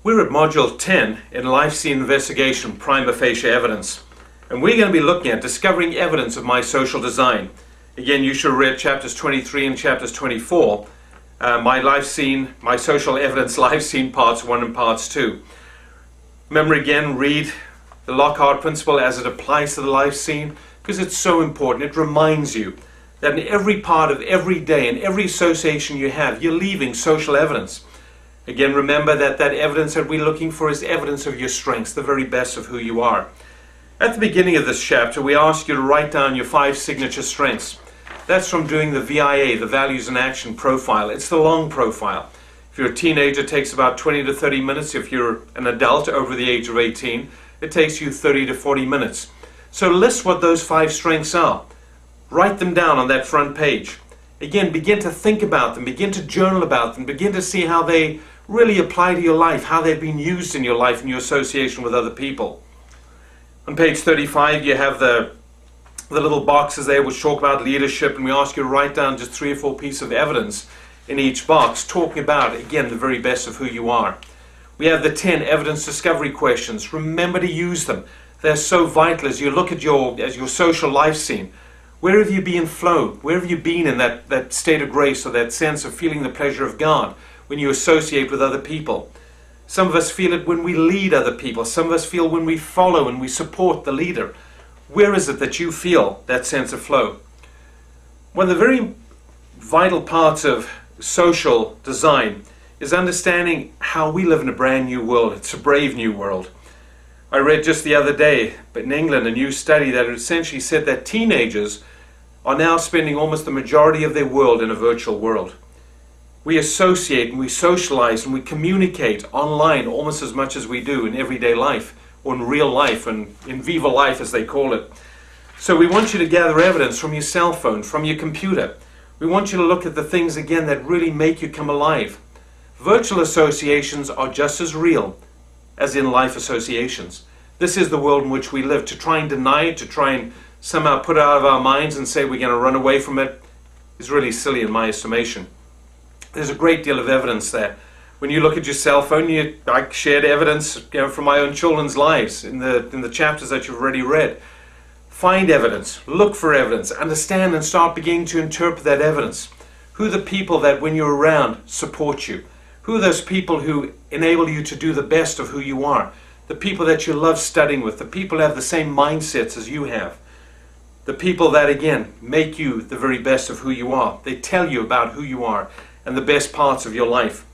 We're at Module 10 in L.S.I Investigation, Prima Facie Evidence. And we're going to be looking at discovering evidence of my social design. Again, you should have read chapters 23 and chapters 24. My life scene, my social evidence life scene, parts 1 and parts 2. Remember again, read the Lockhart principle as it applies to the life scene, because it's so important. It reminds you that in every part of every day, in every association you have, you're leaving social evidence. Again, remember that that evidence that we're looking for is evidence of your strengths, the very best of who you are. At the beginning of this chapter, we ask you to write down your 5 signature strengths. That's from doing the VIA, the Values in Action profile. It's the long profile. If you're a teenager, it takes about 20 to 30 minutes. If you're an adult over the age of 18, it takes you 30 to 40 minutes. So list what those 5 strengths are. Write them down on that front page. Again, begin to think about them, begin to journal about them, begin to see how they really apply to your life, how they've been used in your life and your association with other people. On page 35, you have the little boxes there which talk about leadership, and we ask you to write down just 3 or 4 pieces of evidence in each box, talking about, again, the very best of who you are. We have the 10 evidence discovery questions. Remember to use them. They're so vital as you look at your social life scene. Where have you been flowed? Where have you been in that state of grace, or that sense of feeling the pleasure of God when you associate with other people? Some of us feel it when we lead other people. Some of us feel when we follow and we support the leader. Where is it that you feel that sense of flow? One of the very vital parts of social design is understanding how we live in a brand new world. It's a brave new world. I read just the other day, but in England, a new study that essentially said that teenagers are now spending almost the majority of their world in a virtual world. We associate and we socialize and we communicate online almost as much as we do in everyday life, or in real life, and in viva life as they call it. So we want you to gather evidence from your cell phone, from your computer. We want you to look at the things again that really make you come alive. Virtual associations are just as real as in life associations. This is the world in which we live. To try and deny it, to try and somehow put it out of our minds and say we're going to run away from it, is really silly in my estimation. There's a great deal of evidence there. When you look at your cell phone, I shared evidence from my own children's lives in the chapters that you've already read. Find evidence, look for evidence, understand and start beginning to interpret that evidence. Who are the people that when you're around support you? Who are those people who enable you to do the best of who you are? The people that you love studying with, the people that have the same mindsets as you have. The people that, again, make you the very best of who you are. They tell you about who you are and the best parts of your life.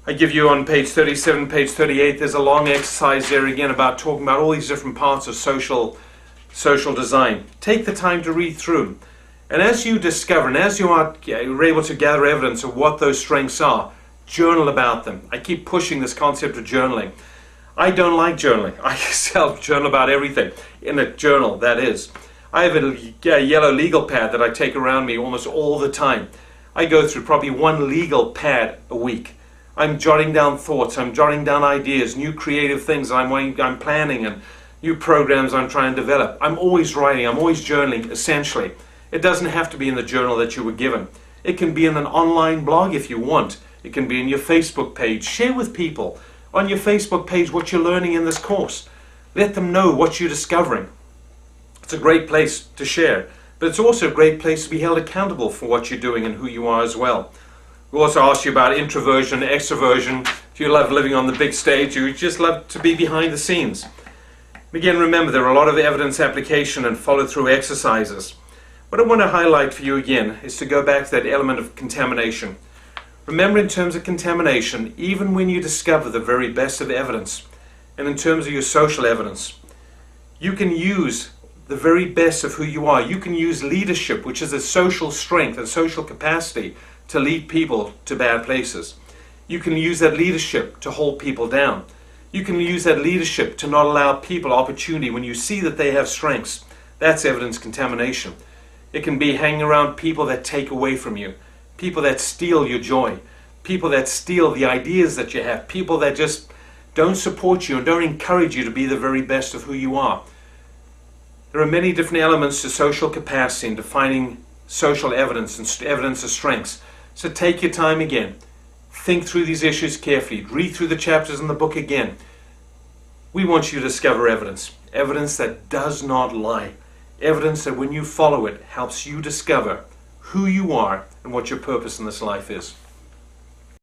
I give you on page 37, page 38, there's a long exercise there again about talking about all these different parts of social design. Take the time to read through them. And as you discover and as you're able to gather evidence of what those strengths are, journal about them. I keep pushing this concept of journaling. I don't like journaling. I self-journal about everything. In a journal, that is. I have a yellow legal pad that I take around me almost all the time. I go through probably 1 legal pad a week. I'm jotting down thoughts, I'm jotting down ideas, new creative things I'm planning, and new programs I'm trying to develop. I'm always writing, I'm always journaling, essentially. It doesn't have to be in the journal that you were given. It can be in an online blog if you want. It can be in your Facebook page. Share with people on your Facebook page what you're learning in this course. Let them know what you're discovering. It's a great place to share, but it's also a great place to be held accountable for what you're doing and who you are as well. We also ask you about introversion, extroversion. Do you love living on the big stage? Do you just love to be behind the scenes? Again, remember, there are a lot of evidence application and follow-through exercises. What I want to highlight for you again is to go back to that element of contamination. Remember, in terms of contamination, even when you discover the very best of evidence, and in terms of your social evidence, you can use the very best of who you are. You can use leadership, which is a social strength and social capacity, to lead people to bad places. You can use that leadership to hold people down. You can use that leadership to not allow people opportunity when you see that they have strengths. That's evidence contamination. It can be hanging around people that take away from you, people that steal your joy, people that steal the ideas that you have, people that just don't support you and don't encourage you to be the very best of who you are. There are many different elements to social capacity and defining social evidence and evidence of strengths. So take your time again. think through these issues carefully. Read through the chapters in the book again. We want you to discover evidence. Evidence that does not lie. Evidence that when you follow it helps you discover who you are and what your purpose in this life is.